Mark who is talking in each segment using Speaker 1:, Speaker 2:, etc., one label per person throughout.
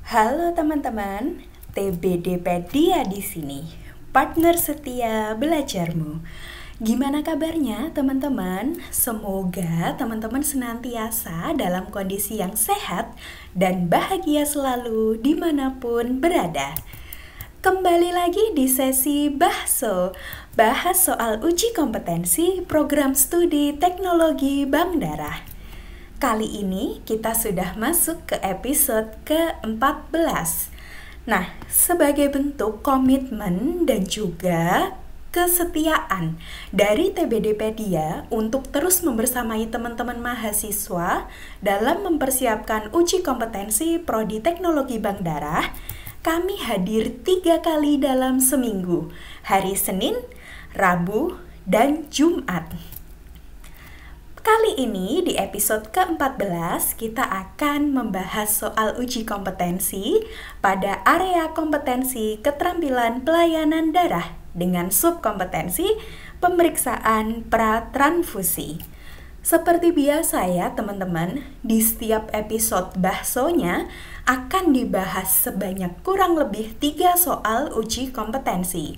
Speaker 1: Halo teman-teman, TBDpedia di sini, partner setia belajarmu. Gimana kabarnya teman-teman? Semoga teman-teman senantiasa dalam kondisi yang sehat dan bahagia selalu dimanapun berada. Kembali lagi di sesi Bahso, bahas soal uji kompetensi program studi teknologi Bank Darah. Kali ini kita sudah masuk ke episode ke-14. Nah, sebagai bentuk komitmen dan juga kesetiaan dari TBDpedia untuk terus membersamai teman-teman mahasiswa dalam mempersiapkan uji kompetensi Prodi Teknologi Bank Darah, kami hadir 3 kali dalam seminggu, hari Senin, Rabu, dan Jumat. Kali ini di episode ke-14 kita akan membahas soal uji kompetensi pada area kompetensi keterampilan pelayanan darah dengan subkompetensi pemeriksaan pratransfusi. Seperti biasa ya teman-teman, di setiap episode bahsonya akan dibahas sebanyak kurang lebih 3 soal uji kompetensi.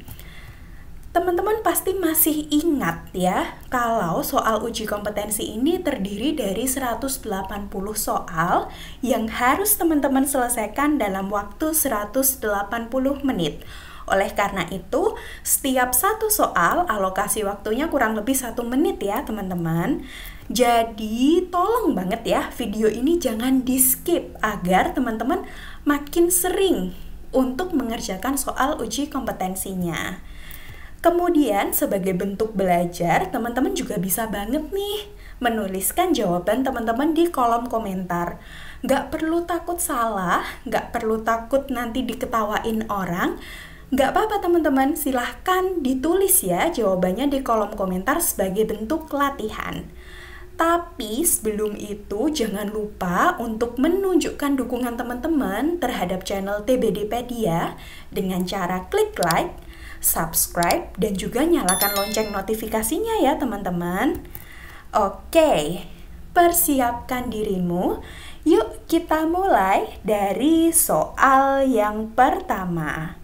Speaker 1: Teman-teman pasti masih ingat ya, kalau soal uji kompetensi ini terdiri dari 180 soal yang harus teman-teman selesaikan dalam waktu 180 menit. Oleh karena itu, setiap satu soal alokasi waktunya kurang lebih 1 menit ya teman-teman. Jadi tolong banget ya, video ini jangan di skip agar teman-teman makin sering untuk mengerjakan soal uji kompetensinya. Kemudian sebagai bentuk belajar, teman-teman juga bisa banget nih menuliskan jawaban teman-teman di kolom komentar. Gak perlu takut salah, gak perlu takut nanti diketawain orang. Gak apa-apa teman-teman, silahkan ditulis ya jawabannya di kolom komentar sebagai bentuk latihan. Tapi sebelum itu jangan lupa untuk menunjukkan dukungan teman-teman terhadap channel TBDpedia dengan cara klik like, subscribe, dan juga nyalakan lonceng notifikasinya ya teman-teman. Oke, persiapkan dirimu. Yuk kita mulai dari soal yang pertama.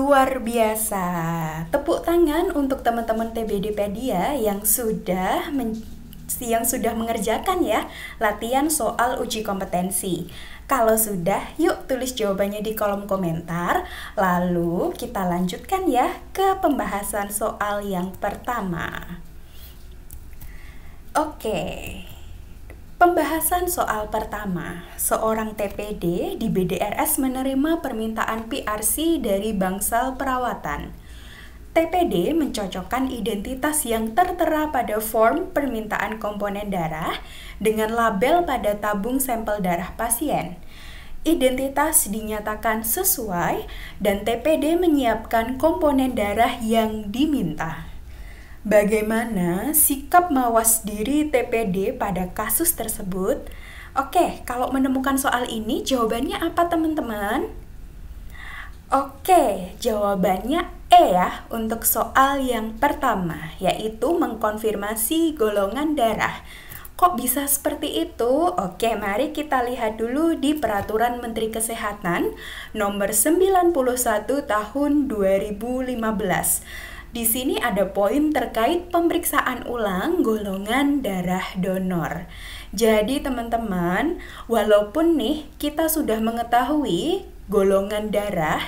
Speaker 1: Luar biasa. Tepuk tangan untuk teman-teman TBDpedia yang sudah mengerjakan ya latihan soal uji kompetensi. Kalau sudah, yuk tulis jawabannya di kolom komentar. Lalu kita lanjutkan ya ke pembahasan soal yang pertama. Oke. Pembahasan soal pertama, seorang TPD di BDRS menerima permintaan PRC dari bangsal perawatan. TPD mencocokkan identitas yang tertera pada form permintaan komponen darah dengan label pada tabung sampel darah pasien. Identitas dinyatakan sesuai dan TPD menyiapkan komponen darah yang diminta. Bagaimana sikap mawas diri TPD pada kasus tersebut? Oke, kalau menemukan soal ini jawabannya apa teman-teman? Oke, jawabannya E ya untuk soal yang pertama, yaitu mengkonfirmasi golongan darah. Kok bisa seperti itu? Oke, mari kita lihat dulu di Peraturan Menteri Kesehatan Nomor 91 Tahun 2015. Di sini ada poin terkait pemeriksaan ulang golongan darah donor. Jadi teman-teman, walaupun nih kita sudah mengetahui golongan darah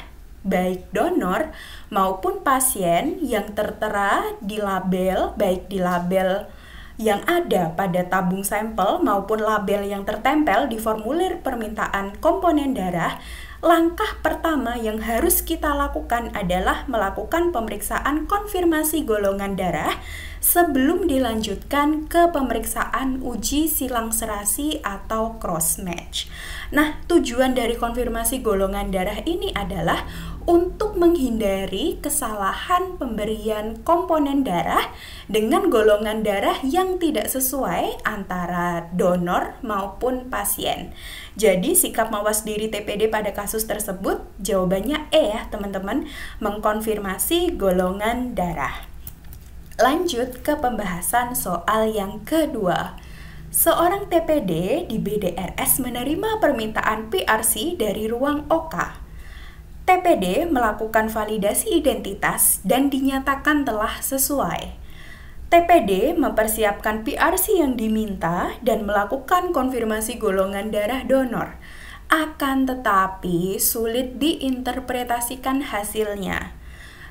Speaker 1: baik donor maupun pasien yang tertera di label, baik di label yang ada pada tabung sampel maupun label yang tertempel di formulir permintaan komponen darah, langkah pertama yang harus kita lakukan adalah melakukan pemeriksaan konfirmasi golongan darah sebelum dilanjutkan ke pemeriksaan uji silang serasi atau cross match. Nah, tujuan dari konfirmasi golongan darah ini adalah untuk menghindari kesalahan pemberian komponen darah dengan golongan darah yang tidak sesuai antara donor maupun pasien. Jadi sikap mawas diri TPD pada kasus tersebut jawabannya E ya teman-teman, mengkonfirmasi golongan darah. Lanjut ke pembahasan soal yang kedua. Seorang TPD di BDRS menerima permintaan PRC dari ruang OK. TPD melakukan validasi identitas dan dinyatakan telah sesuai. TPD mempersiapkan PRC yang diminta dan melakukan konfirmasi golongan darah donor. Akan tetapi sulit diinterpretasikan hasilnya.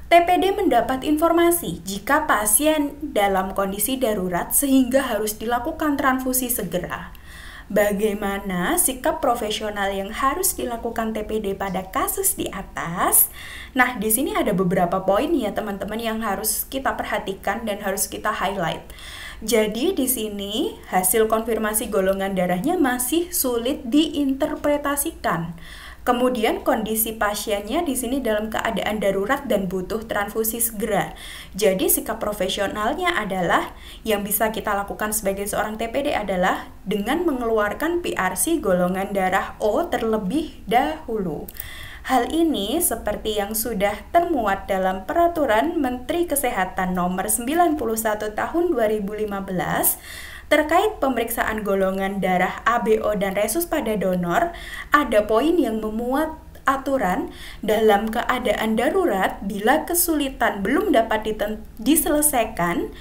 Speaker 1: TPD mendapat informasi jika pasien dalam kondisi darurat sehingga harus dilakukan transfusi segera. Bagaimana sikap profesional yang harus dilakukan TPD pada kasus di atas? Nah, di sini ada beberapa poin ya teman-teman yang harus kita perhatikan dan harus kita highlight. Jadi di sini hasil konfirmasi golongan darahnya masih sulit diinterpretasikan. Kemudian kondisi pasiennya di sini dalam keadaan darurat dan butuh transfusi segera. Jadi sikap profesionalnya adalah yang bisa kita lakukan sebagai seorang TPD adalah dengan mengeluarkan PRC golongan darah O terlebih dahulu. Hal ini seperti yang sudah termuat dalam Peraturan Menteri Kesehatan Nomor 91 Tahun 2015 terkait pemeriksaan golongan darah ABO dan resus pada donor, ada poin yang memuat aturan dalam keadaan darurat bila kesulitan belum dapat diselesaikan,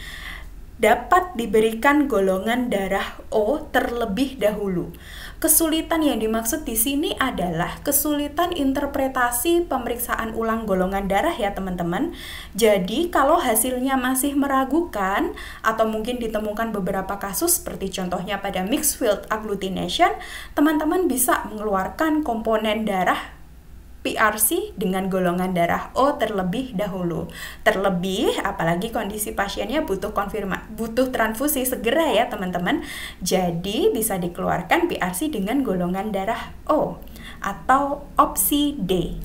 Speaker 1: dapat diberikan golongan darah O terlebih dahulu. Kesulitan yang dimaksud di sini adalah kesulitan interpretasi pemeriksaan ulang golongan darah ya teman-teman. Jadi kalau hasilnya masih meragukan atau mungkin ditemukan beberapa kasus seperti contohnya pada mixed field agglutination, teman-teman bisa mengeluarkan komponen darah PRC dengan golongan darah O terlebih dahulu. Terlebih apalagi kondisi pasiennya butuh transfusi segera ya teman-teman. Jadi bisa dikeluarkan PRC dengan golongan darah O atau opsi D.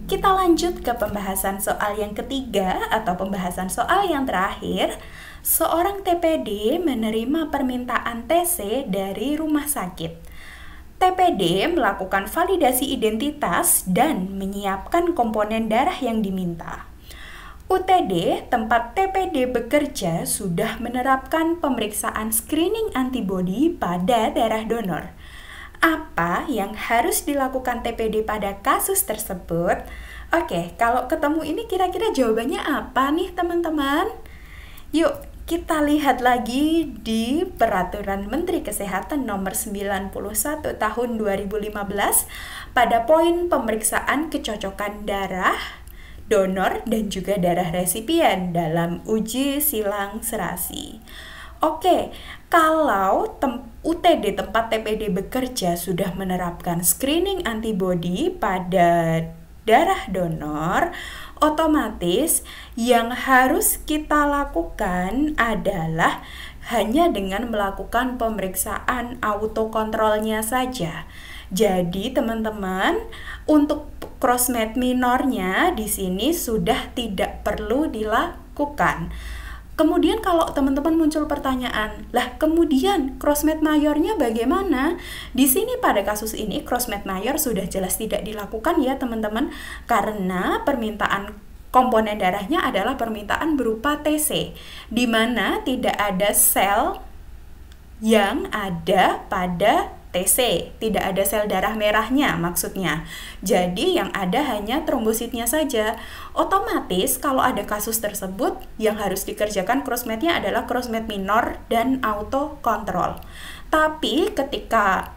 Speaker 1: Kita lanjut ke pembahasan soal yang ketiga atau pembahasan soal yang terakhir. Seorang TPD menerima permintaan TC dari rumah sakit. TPD melakukan validasi identitas dan menyiapkan komponen darah yang diminta. UTD, tempat TPD bekerja, sudah menerapkan pemeriksaan screening antibodi pada darah donor. Apa yang harus dilakukan TPD pada kasus tersebut? Oke, kalau ketemu ini kira-kira jawabannya apa nih teman-teman? Yuk, kita lihat lagi di Peraturan Menteri Kesehatan Nomor 91 Tahun 2015 pada poin pemeriksaan kecocokan darah donor dan juga darah resipien dalam uji silang serasi. Oke, kalau UTD tempat TPD bekerja sudah menerapkan screening antibodi pada darah donor, otomatis yang harus kita lakukan adalah hanya dengan melakukan pemeriksaan autokontrolnya saja. Jadi teman-teman, untuk crossmatch minornya di sini sudah tidak perlu dilakukan. Kemudian kalau teman-teman muncul pertanyaan, lah kemudian crossmatch mayornya bagaimana? Di sini pada kasus ini crossmatch mayor sudah jelas tidak dilakukan ya teman-teman, karena permintaan komponen darahnya adalah permintaan berupa TC, di mana tidak ada sel yang ada pada TC, tidak ada sel darah merahnya maksudnya. Jadi yang ada hanya trombositnya saja. Otomatis kalau ada kasus tersebut yang harus dikerjakan crossmatch-nya adalah crossmatch minor dan autokontrol. Tapi ketika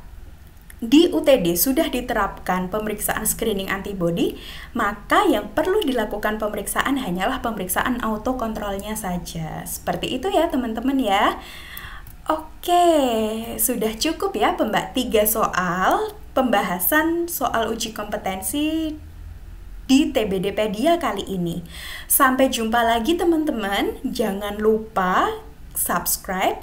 Speaker 1: di UTD sudah diterapkan pemeriksaan screening antibody, maka yang perlu dilakukan pemeriksaan hanyalah pemeriksaan autokontrolnya saja. Seperti itu ya teman-teman ya. Oke, sudah cukup ya 3 soal pembahasan soal uji kompetensi di TBDpedia kali ini. Sampai jumpa lagi teman-teman. Jangan lupa subscribe,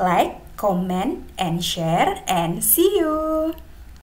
Speaker 1: like, comment, and share, and see you.